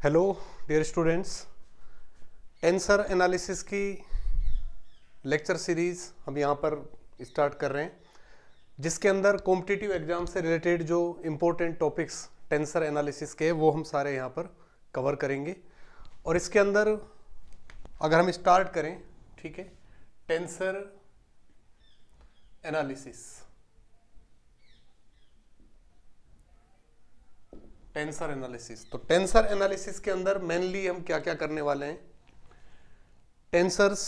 Hello dear students, tensor analysis की lecture series हम यहाँ पर स्टार्ट कर रहे हैं, जिसके अंदर कॉम्पिटिटिव एग्जाम से रिलेटेड जो इम्पोर्टेंट टॉपिक्स टेंसर एनालिसिस के वो हम सारे यहाँ पर कवर करेंगे। और इसके अंदर अगर हम स्टार्ट करें, ठीक है, टेंसर एनालिसिस। टेंसर एनालिसिस, तो टेंसर एनालिसिस के अंदर मेनली हम क्या क्या करने वाले हैं। टेंसर्स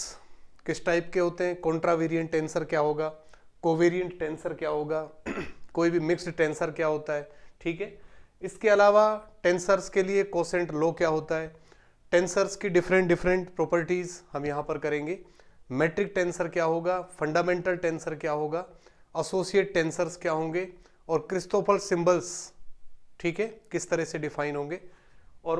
किस टाइप के होते हैं, कॉन्ट्रावेरिएंट टेंसर क्या होगा, कोवेरिएंट टेंसर क्या होगा, कोई भी मिक्स्ड टेंसर क्या होता है, ठीक है। इसके अलावा टेंसर्स के लिए कोसेंट लॉ क्या होता है, टेंसर्स की डिफरेंट डिफरेंट प्रॉपर्टीज हम यहाँ पर करेंगे। मैट्रिक टेंसर क्या होगा, फंडामेंटल टेंसर क्या होगा, एसोसिएट टेंसर्स क्या होंगे, और क्रिस्टोफर सिंबल्स, ठीक है, किस तरह से डिफाइन होंगे, और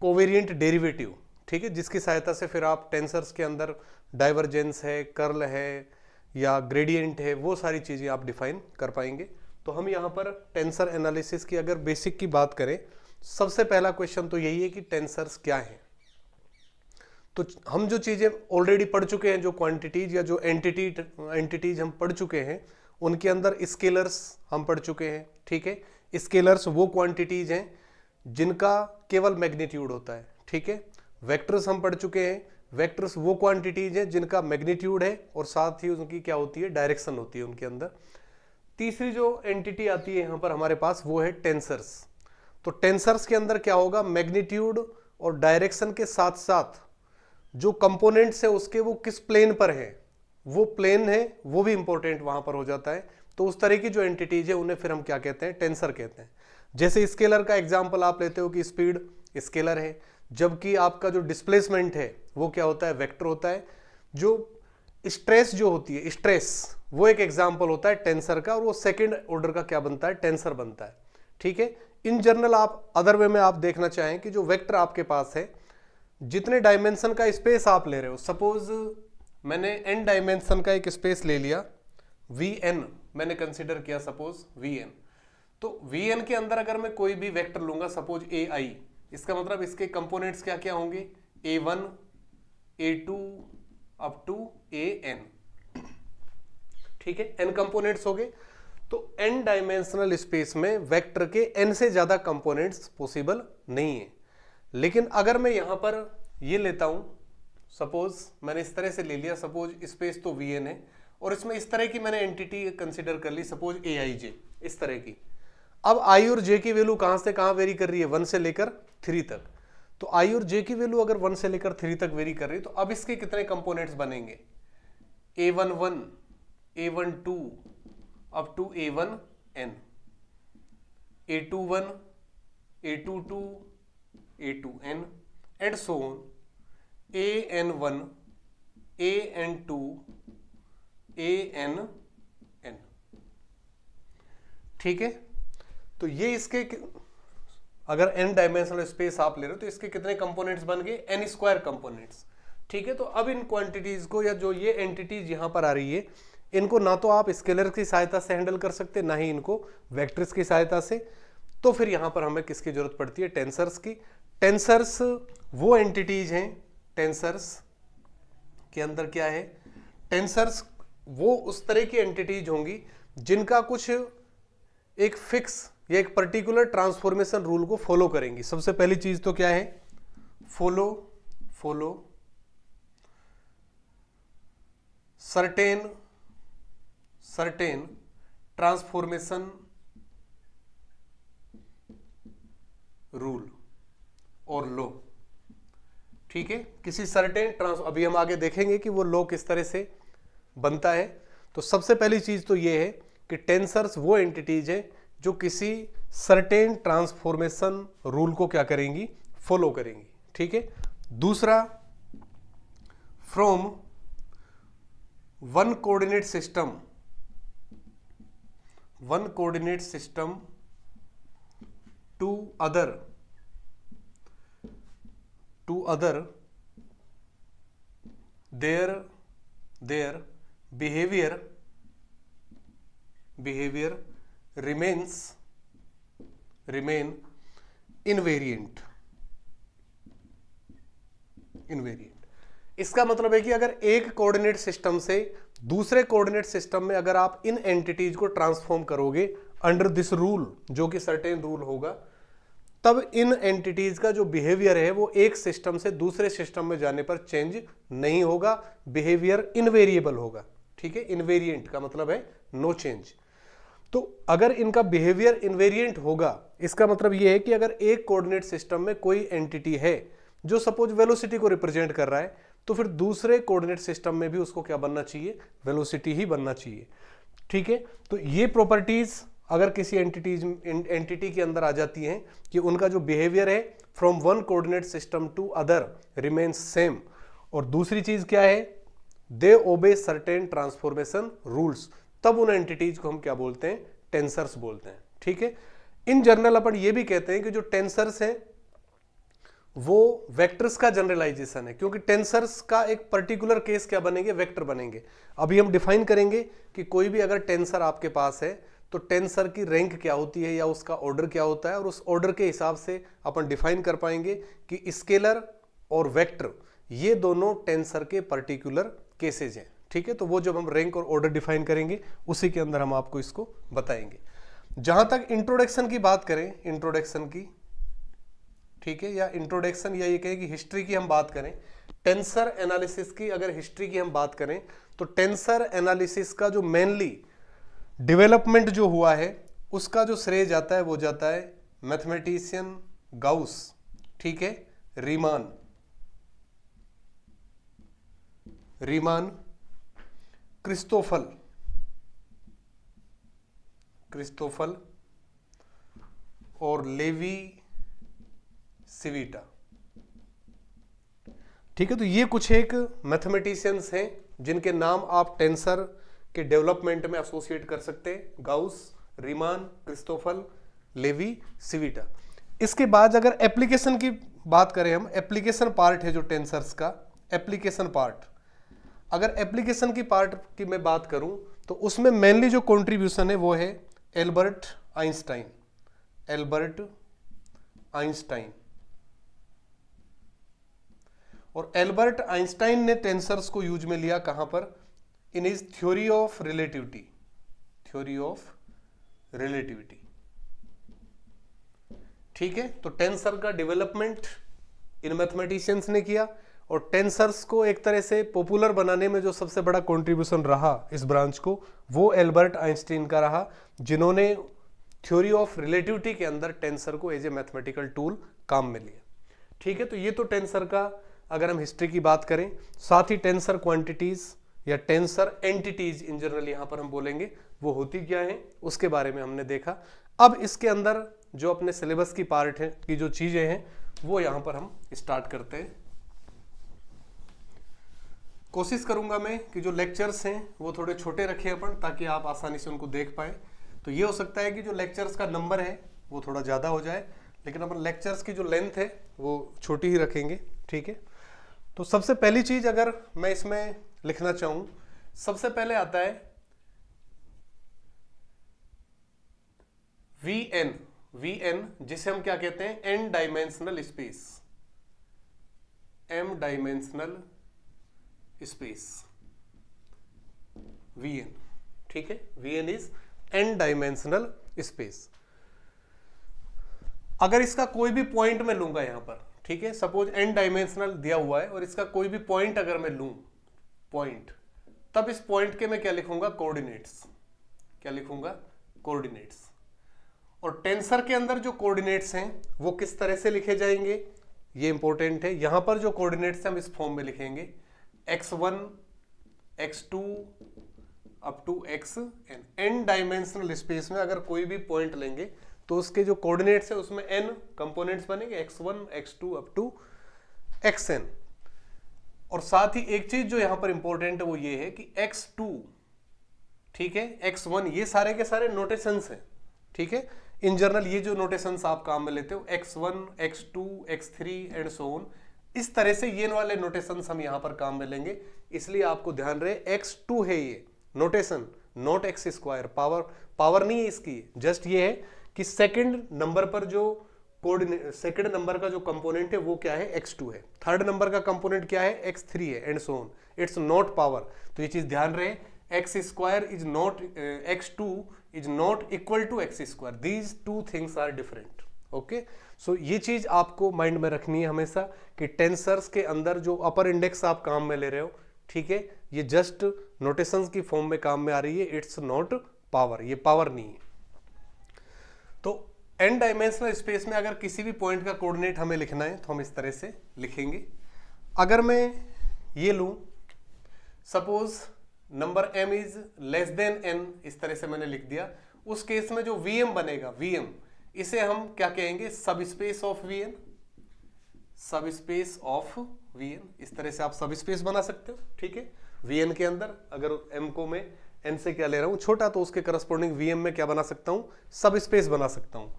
कोवेरिएंट डेरिवेटिव, ठीक है, जिसकी सहायता से फिर आप टेंसर्स के अंदर डाइवर्जेंस है, कर्ल है या ग्रेडियंट है, वो सारी चीज़ें आप डिफाइन कर पाएंगे। तो हम यहाँ पर टेंसर एनालिसिस की अगर बेसिक की बात करें, सबसे पहला क्वेश्चन तो यही है कि टेंसर्स क्या है। तो हम जो चीज़ें ऑलरेडी पढ़ चुके हैं, जो क्वांटिटीज या जो एंटिटीज हम पढ़ चुके हैं, उनके अंदर स्केलर्स हम पढ़ चुके हैं, ठीक है। स्केलर्स वो क्वांटिटीज हैं जिनका केवल मैग्नीट्यूड होता है, ठीक है। वेक्टर्स हम पढ़ चुके हैं, वेक्टर्स वो क्वांटिटीज हैं जिनका मैग्नीट्यूड है और साथ ही उनकी क्या होती है, डायरेक्शन होती है उनके अंदर। तीसरी जो एंटिटी आती है यहाँ पर हमारे पास, वो है टेंसर्स। तो टेंसर्स के अंदर क्या होगा, मैग्नीट्यूड और डायरेक्शन के साथ साथ जो कंपोनेंट्स है उसके वो किस प्लेन पर है, वो प्लेन है, वो भी इंपॉर्टेंट वहां पर हो जाता है। तो उस तरह की जो एंटिटीज है उन्हें फिर हम क्या कहते हैं, टेंसर कहते हैं। जैसे स्केलर का एग्जांपल आप लेते हो कि स्पीड स्केलर है, जबकि आपका जो डिस्प्लेसमेंट है वो क्या होता है, वेक्टर होता है। जो स्ट्रेस जो होती है, स्ट्रेस, वो एक एग्जाम्पल होता है टेंसर का, और वो सेकेंड ऑर्डर का क्या बनता है, टेंसर बनता है, ठीक है। इन जनरल आप अदर वे में आप देखना चाहें कि जो वेक्टर आपके पास है, जितने डायमेंशन का स्पेस आप ले रहे हो, सपोज मैंने n डायमेंशन का एक स्पेस ले लिया, Vn मैंने कंसीडर किया, सपोज Vn। तो Vn के अंदर अगर मैं कोई भी वेक्टर लूंगा, सपोज ai, इसका मतलब इसके कंपोनेंट्स क्या क्या होंगे, a1 a2 up to an, ठीक है, n कंपोनेंट्स हो गए। तो n डायमेंशनल स्पेस में वेक्टर के n से ज्यादा कंपोनेंट्स पॉसिबल नहीं है। लेकिन अगर मैं यहां पर ये लेता हूं, सपोज मैंने इस तरह से ले लिया, सपोज स्पेस तो Vn है और इसमें इस तरह की मैंने एंटिटी कंसीडर कर ली, सपोज aij, इस तरह की। अब i और j की वैल्यू कहां से कहां वेरी कर रही है, 1 से लेकर 3 तक। तो i और j की वैल्यू अगर 1 से लेकर 3 तक वेरी कर रही है, तो अब इसके कितने कंपोनेंट्स बनेंगे, a11 a12 up to a1n, a21 a22 a2n and so on, an1 an2 ann, ठीक है। तो ये इसके अगर n डायमेंशनल स्पेस आप ले रहे हो तो इसके कितने कंपोनेंट्स बन गए, n स्क्वायर कंपोनेंट्स, ठीक है। तो अब इन क्वांटिटीज को, या जो ये एंटिटीज यहां पर आ रही है, इनको ना तो आप स्केलर की सहायता से हैंडल कर सकते, ना ही इनको वेक्टर्स की सहायता से। तो फिर यहां पर हमें किसकी जरूरत पड़ती है, टेंसर्स की। टेंसर्स वो एंटिटीज हैं, टेंसर्स के अंदर क्या है, टेंसर्स वो उस तरह की एंटिटीज होंगी जिनका कुछ एक फिक्स या एक पर्टिकुलर ट्रांसफॉर्मेशन रूल को फॉलो करेंगी। सबसे पहली चीज तो क्या है, फॉलो सर्टेन ट्रांसफॉर्मेशन रूल और लॉ, ठीक है। किसी सर्टेन अभी हम आगे देखेंगे कि वो लॉ किस तरह से बनता है। तो सबसे पहली चीज तो ये है कि टेंसर्स वो एंटिटीज है जो किसी सर्टेन ट्रांसफॉर्मेशन रूल को क्या करेंगी, फॉलो करेंगी, ठीक है। दूसरा, from one coordinate system to other their behavior remain invariant, invariant. इसका मतलब है कि अगर एक कोऑर्डिनेट सिस्टम से दूसरे कोऑर्डिनेट सिस्टम में अगर आप इन एंटिटीज को ट्रांसफॉर्म करोगे अंडर दिस रूल, जो कि सर्टेन रूल होगा, तब इन एंटिटीज का जो बिहेवियर है वो एक सिस्टम से दूसरे सिस्टम में जाने पर चेंज नहीं होगा, बिहेवियर इनवेरिएबल होगा। ठीक है, इनवेरिएंट का मतलब है नो चेंज। तो अगर इनका बिहेवियर इनवेरिएंट होगा, इसका मतलब यह है कि अगर एक कोऑर्डिनेट सिस्टम में कोई एंटिटी है जो सपोज वेलोसिटी को रिप्रेजेंट कर रहा है, तो फिर दूसरे कोऑर्डिनेट सिस्टम में भी उसको क्या बनना चाहिए, वेलोसिटी ही बनना चाहिए। ठीक है, तो ये प्रॉपर्टीज अगर किसी एंटिटी के अंदर आ जाती हैं कि उनका जो बिहेवियर है from one coordinate system to other remains same, और दूसरी चीज क्या है, दे ओबे सर्टेन ट्रांसफॉर्मेशन रूल्स, तब उन एंटिटीज को हम क्या बोलते हैं, टेंसर्स बोलते हैं। ठीक है, इन जनरल अपन ये भी कहते हैं कि जो टेंसर्स हैं वो वेक्टर्स का जनरलाइजेशन है, क्योंकि टेंसर्स का एक पर्टिकुलर केस क्या बनेंगे, वेक्टर बनेंगे। अभी हम डिफाइन करेंगे कि कोई भी अगर टेंसर आपके पास है तो टेंसर की रैंक क्या होती है या उसका ऑर्डर क्या होता है, और उस ऑर्डर के हिसाब से अपन डिफाइन कर पाएंगे कि स्केलर और वेक्टर ये दोनों टेंसर के पर्टिकुलर केसेज हैं। ठीक है, तो वो जब हम रैंक और ऑर्डर डिफाइन करेंगे उसी के अंदर हम आपको इसको बताएंगे। जहां तक इंट्रोडक्शन की बात करें, इंट्रोडक्शन की, ठीक है, या इंट्रोडक्शन या ये कहें कि हिस्ट्री की हम बात करें, टेंसर एनालिसिस की अगर हिस्ट्री की हम बात करें, तो टेंसर एनालिसिस का जो मेनली डेवलपमेंट जो हुआ है उसका जो श्रेय जाता है वो जाता है मैथमेटिशियन गाउस, ठीक है, रीमान, क्रिस्टोफल और लेवी सिविटा। ठीक है, तो ये कुछ एक मैथमेटिशियंस हैं जिनके नाम आप टेंसर के डेवलपमेंट में एसोसिएट कर सकते हैं, गाउस, रीमान, क्रिस्टोफल, लेवी, सिविटा। इसके बाद अगर एप्लीकेशन की बात करें हम, एप्लीकेशन पार्ट है जो टेंसर्स का एप्लीकेशन पार्ट, अगर एप्लीकेशन की पार्ट की मैं बात करूं तो उसमें मेनली जो कंट्रीब्यूशन है वो है एल्बर्ट आइंस्टाइन। और एल्बर्ट आइंस्टाइन ने टेंसर्स को यूज में लिया कहां पर, in his theory of relativity. ठीक है, तो टेंसर का डेवलपमेंट इन मैथमेटिशियंस ने किया, और टेंसर्स को एक तरह से पॉपुलर बनाने में जो सबसे बड़ा कंट्रीब्यूशन रहा इस ब्रांच को, वो एल्बर्ट आइंस्टाइन का रहा, जिन्होंने थ्योरी ऑफ रिलेटिविटी के अंदर टेंसर को एज ए मैथमेटिकल टूल काम में लिया। ठीक है, तो ये तो टेंसर का अगर हम हिस्ट्री की बात करें, साथ ही टेंसर क्वांटिटीज या टेंसर एंटिटीज इन जनरल यहां पर हम बोलेंगे वो होती क्या है उसके बारे में हमने देखा। अब इसके अंदर जो अपने सिलेबस की पार्ट है की जो चीजें हैं वो यहां पर हम स्टार्ट करते हैं। कोशिश करूंगा मैं कि जो लेक्चर्स हैं वो थोड़े छोटे रखें अपन, ताकि आप आसानी से उनको देख पाए। तो ये हो सकता है कि जो लेक्चर्स का नंबर है वो थोड़ा ज़्यादा हो जाए, लेकिन अपन लेक्चर्स की जो लेंथ है वो छोटी ही रखेंगे। ठीक है, तो सबसे पहली चीज़ अगर मैं इसमें लिखना चाहूँ, सबसे पहले आता है वीएन, जिसे हम क्या कहते हैं, N dimensional space, M dimensional space, VN. ठीक है, VN is N dimensional space. अगर इसका कोई भी पॉइंट मैं लूंगा यहां पर, ठीक है, सपोज एन डायमेंशनल दिया हुआ है और इसका कोई भी पॉइंट अगर मैं लूं, पॉइंट, तब इस पॉइंट के मैं क्या लिखूंगा, कोऑर्डिनेट्स। क्या लिखूंगा, कोऑर्डिनेट्स। और टेंसर के अंदर जो कोऑर्डिनेट्स हैं वो किस तरह से लिखे जाएंगे, ये इंपॉर्टेंट है। यहां पर जो कोऑर्डिनेट्स हैं हम इस फॉर्म में लिखेंगे, x1, x2 up to xn। N dimensional space में अगर कोई भी पॉइंट लेंगे तो उसके जो कोऑर्डिनेट्स है उसमें n कंपोनेंट्स बनेंगे, x1, x2 up to xn। और साथ ही एक चीज जो यहां पर इंपॉर्टेंट है वो ये है कि x2, ठीक है, x1, ये सारे के सारे नोटेशंस हैं। ठीक है, इन जनरल ये जो नोटेशंस आप काम में लेते हो, x1, x2, x3 and so on, इस तरह से ये वाले नोटेशंस हम यहां पर काम में लेंगे। इसलिए आपको ध्यान रहे x2 है ये notation, not x square. Power नहीं है इसकी, जस्ट ये है कि सेकंड नंबर पर जो कोऑर्डिनेट सेकंड नंबर का जो कंपोनेंट है वो क्या है, x2 है, थर्ड नंबर का कंपोनेंट क्या है, x3 है, and so on, it's not power. तो ये चीज ध्यान रहे, x square is not, x2 is not equal to x square, these two things are different. Okay, so ये चीज आपको माइंड में रखनी है हमेशा कि टेंसर्स के अंदर जो अपर इंडेक्स आप काम में ले रहे हो, ठीक है, ये जस्ट नोटेशंस की फॉर्म में काम में आ रही है, इट्स नॉट पावर, ये पावर नहीं है। तो n डायमेंशनल स्पेस में अगर किसी भी पॉइंट का कोऑर्डिनेट हमें लिखना है तो हम इस तरह से लिखेंगे। अगर मैं ये लूं, suppose number m is less than n, इस तरह से मैंने लिख दिया, उस केस में जो vm बनेगा, vm इसे हम क्या कहेंगे, सब स्पेस ऑफ vn, सब स्पेस ऑफ vn, इस तरह से आप सब स्पेस बना सकते हो। ठीक है, vn के अंदर अगर m को मैं n से क्या ले रहा हूं, छोटा, तो उसके करस्पॉन्डिंग vm में क्या बना सकता हूं, सब स्पेस बना सकता हूं।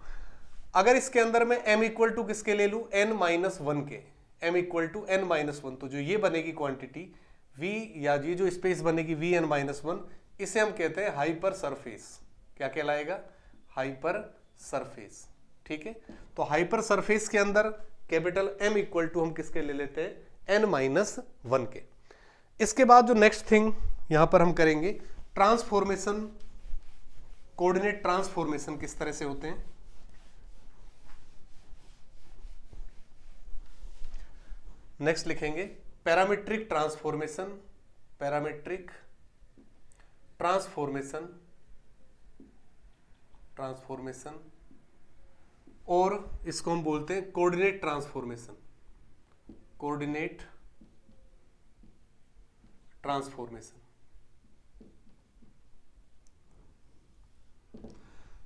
अगर इसके अंदर मैं m इक्वल टू किसके ले लूं, n-1 के, m इक्वल टू n-1, तो जो ये बनेगी क्वांटिटी v, या ये जो स्पेस बनेगी vn-1, इसे हम कहते हैं हाइपर सरफेस। क्या कहलाएगा, हाइपर सरफेस। ठीक है, तो हाइपर सरफेस के अंदर कैपिटल M इक्वल टू हम किसके ले लेते हैं, n-1 के। इसके बाद जो नेक्स्ट थिंग यहां पर हम करेंगे, ट्रांसफॉर्मेशन, कोऑर्डिनेट ट्रांसफॉर्मेशन किस तरह से होते हैं। नेक्स्ट लिखेंगे parametric transformation, parametric transformation, transformation, और इसको हम बोलते हैं कोऑर्डिनेट ट्रांसफॉर्मेशन, कोऑर्डिनेट ट्रांसफॉर्मेशन।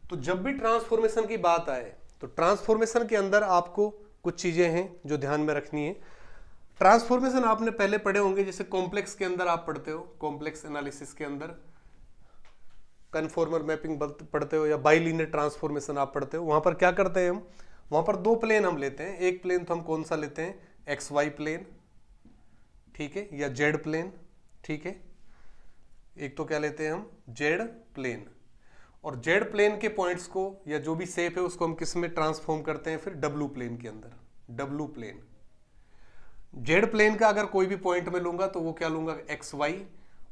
तो जब भी ट्रांसफॉर्मेशन की बात आए तो ट्रांसफॉर्मेशन के अंदर आपको कुछ चीजें हैं जो ध्यान में रखनी है। ट्रांसफॉर्मेशन आपने पहले पढ़े होंगे, जैसे कॉम्प्लेक्स के अंदर आप पढ़ते हो, कॉम्प्लेक्स एनालिसिस के अंदर कन्फॉर्मर मैपिंग पढ़ते हो, या बाइलिनियर ट्रांसफॉर्मेशन आप पढ़ते हो। वहां पर क्या करते हैं हम, वहां पर दो प्लेन हम लेते हैं, एक प्लेन तो हम कौन सा लेते हैं, एक्स वाई प्लेन, ठीक है, या जेड प्लेन, ठीक है, एक तो क्या लेते हैं हम, जेड प्लेन, और जेड प्लेन के पॉइंट्स को या जो भी शेप है उसको हम किस में ट्रांसफॉर्म करते हैं, फिर डब्लू प्लेन के अंदर, डब्लू प्लेन। जेड प्लेन का अगर कोई भी पॉइंट में लूंगा तो वो क्या लूंगा, एक्स वाई,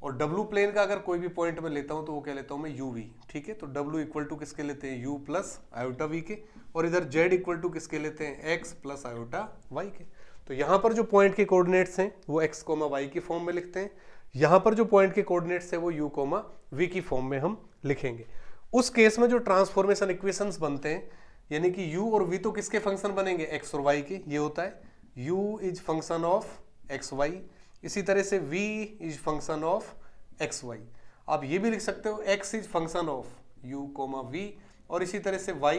और डब्लू प्लेन का अगर कोई भी पॉइंट में लेता हूं तो वो क्या लेता हूं मैं, यू वी। ठीक है, तो डब्लू इक्वल टू किसके लेते हैं, यू प्लस आयोटा वी के, और इधर जेड इक्वल टू किसके लेते हैं, एक्स प्लस आयोटा वाई के। तो यहां पर जो पॉइंट के कोऑर्डिनेट्स हैं वो एक्स कोमा वाई की फॉर्म में लिखते हैं, यहां पर जो पॉइंट के कोऑर्डिनेट्स है वो यू कोमा वी की फॉर्म में हम लिखेंगे। उस केस में जो ट्रांसफॉर्मेशन इक्वेशंस बनते हैं, यानी कि u और v तो किसके फंक्शन बनेंगे, x और y के, ये होता है u is function of X Y, इसी तरह से v is function of X Y. आप ये भी लिख सकते हो x is function of u comma v, और इसी तरह से y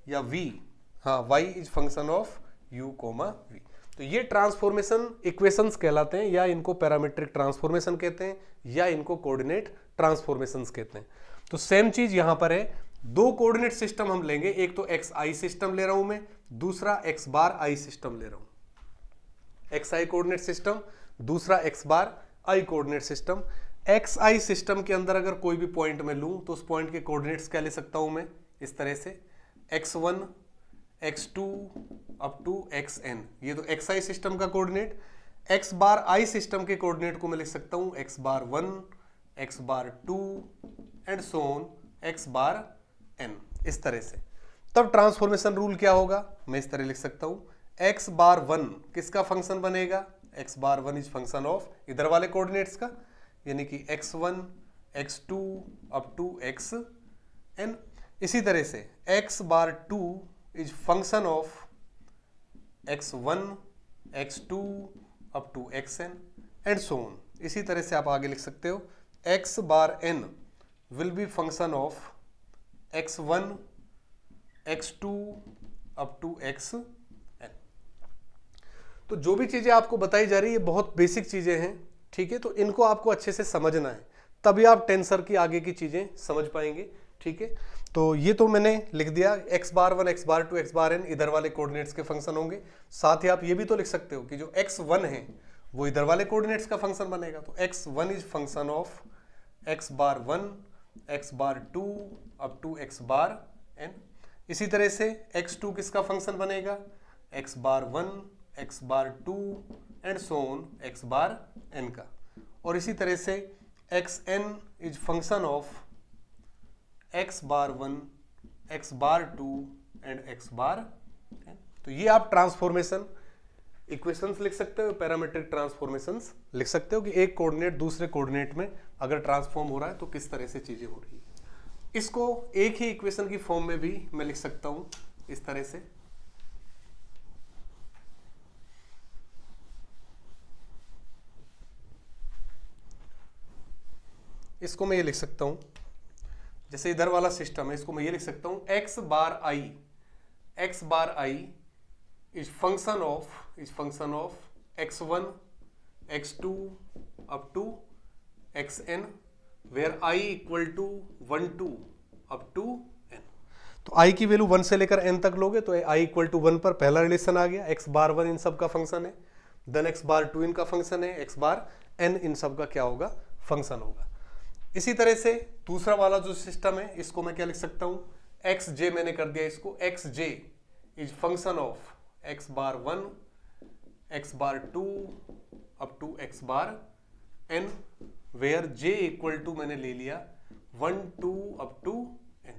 या v, हाँ, y is function of u comma v। तो ये ट्रांसफॉर्मेशन इक्वेशंस कहलाते हैं, या इनको पैरामीट्रिक ट्रांसफॉर्मेशन कहते हैं, या इनको कोऑर्डिनेट ट्रांसफॉर्मेशंस कहते हैं। तो सेम चीज यहां पर है, दो कोऑर्डिनेट सिस्टम हम लेंगे, एक तो एक्स आई सिस्टम ले रहा हूं मैं, दूसरा एक्स बार आई सिस्टम ले रहा हूं, एक्स आई कोऑर्डिनेट सिस्टम, दूसरा x bar I coordinate system. X I system के अंदर अगर कोई भी पॉइंट में लूं तो उस पॉइंट के कोऑर्डिनेट्स क्या ले सकता हूं मैं, इस तरह से x1 x2 up to xn, ये तो एक्स आई सिस्टम का coordinate. X bar I system के कोऑर्डिनेट को मैं लिख सकता हूं x bar 1, x bar 2 and so on x bar n, इस तरह से। तब ट्रांसफॉर्मेशन रूल क्या होगा, मैं इस तरह लिख सकता हूं, एक्स बार 1 किसका फंक्शन बनेगा, x bar 1 is function of इधर वाले कोऑर्डिनेट्स का, यानी कि x1 x2 up to xn। इसी तरह से X bar 2 is function of x1 x2 up to xn and so on. इसी तरह से आप आगे लिख सकते हो x bar n will be function of x1 x2 up to xn। तो जो भी चीजें आपको बताई जा रही है बहुत बेसिक चीजें हैं, ठीक है, तो इनको आपको अच्छे से समझना है, तभी आप टेंसर की आगे की चीजें समझ पाएंगे। ठीक है, तो ये तो मैंने लिख दिया, x bar 1 x bar 2 x bar n इधर वाले कोऑर्डिनेट्स के फंक्शन होंगे। साथ ही आप ये भी तो लिख सकते हो कि जो x1 है वो इधर वाले कोऑर्डिनेट्स का फंक्शन बनेगा, तो x1 is function of x bar 1 x bar 2 up to x bar n। इसी तरह से x2 किसका फंक्शन बनेगा, x bar 1, x bar 2 and so on x bar n का। और इसी तरह से xn is function of x bar 1, x bar 2 and x bar n। तो ये आप ट्रांसफॉर्मेशन इक्वेशंस लिख सकते हो, पैरामीट्रिक ट्रांसफॉर्मेशंस लिख सकते हो कि एक कोऑर्डिनेट दूसरे कोऑर्डिनेट में अगर ट्रांसफॉर्म हो रहा है तो किस तरह से चीजें हो रही है। इसको एक ही इक्वेशन की फॉर्म में भी मैं लिख सकता हूं इस तरह से। इसको मैं ये लिख सकता हूं, जैसे इधर वाला सिस्टम है, इसको मैं ये लिख सकता हूं x bar i is function of x1 x2 up to xn where i equal to 1 to up to n। तो i की वैल्यू 1 से लेकर n तक लोगे तो i इक्वल टू 1 पर पहला रिलेशन आ गया, x बार 1 इन सब का फंक्शन है, देन x बार 2 इनका फंक्शन है, x बार n इन सब का क्या होगा, फंक्शन होगा। इसी तरह से दूसरा वाला जो सिस्टम है इसको मैं क्या लिख सकता हूं, xj मैंने कर दिया इसको, xj is function of x bar 1, x bar 2 up to x bar n where j equal to मैंने ले लिया 1 2 अप टू n।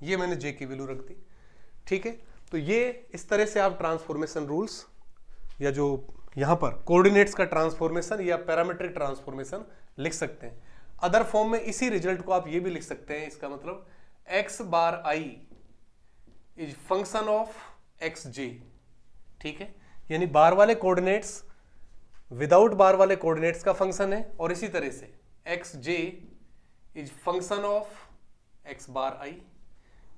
ये मैंने j की वैल्यू रख दी, ठीक है। तो ये इस तरह से आप ट्रांसफॉर्मेशन रूल्स या जो यहां पर कोऑर्डिनेट्स का ट्रांसफॉर्मेशन या पैरामीट्रिक ट्रांसफॉर्मेशन लिख सकते हैं। अदर फॉर्म में इसी रिजल्ट को आप ये भी लिख सकते हैं, इसका मतलब x bar i is function of xj, ठीक है। यानी बार वाले कोऑर्डिनेट्स विदाउट बार वाले कोऑर्डिनेट्स का फंक्शन है, और इसी तरह से xj is function of x bar i,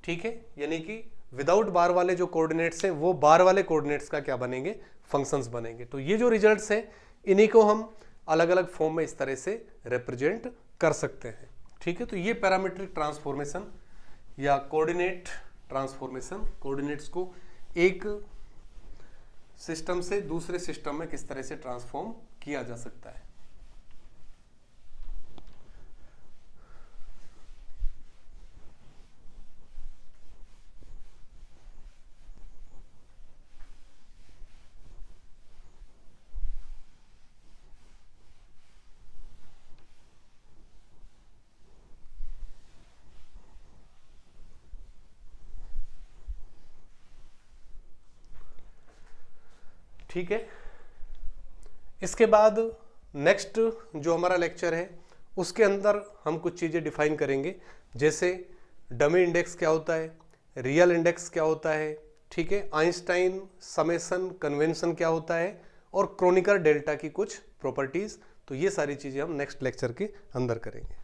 ठीक है। यानी कि विदाउट बार वाले जो कोऑर्डिनेट्स हैं वो बार वाले कोऑर्डिनेट्स का क्या बनेंगे, फंक्शंस बनेंगे। तो ये जो रिजल्ट्स हैं इन्हीं को हम अलग अलग फॉर्म में इस तरह से रिप्रेजेंट कर सकते हैं, ठीक है। तो ये पैरामीट्रिक ट्रांसफॉर्मेशन या कोऑर्डिनेट ट्रांसफॉर्मेशन, कोऑर्डिनेट्स को एक सिस्टम से दूसरे सिस्टम में किस तरह से ट्रांसफॉर्म किया जा सकता है। ठीक है। इसके बाद नेक्स्ट जो हमारा लेक्चर है उसके अंदर हम कुछ चीज़ें डिफाइन करेंगे, जैसे डमी इंडेक्स क्या होता है, रियल इंडेक्स क्या होता है, ठीक है, आइंस्टाइन समेशन कन्वेंशन क्या होता है, और क्रोनिकर डेल्टा की कुछ प्रॉपर्टीज। तो ये सारी चीज़ें हम नेक्स्ट लेक्चर के अंदर करेंगे।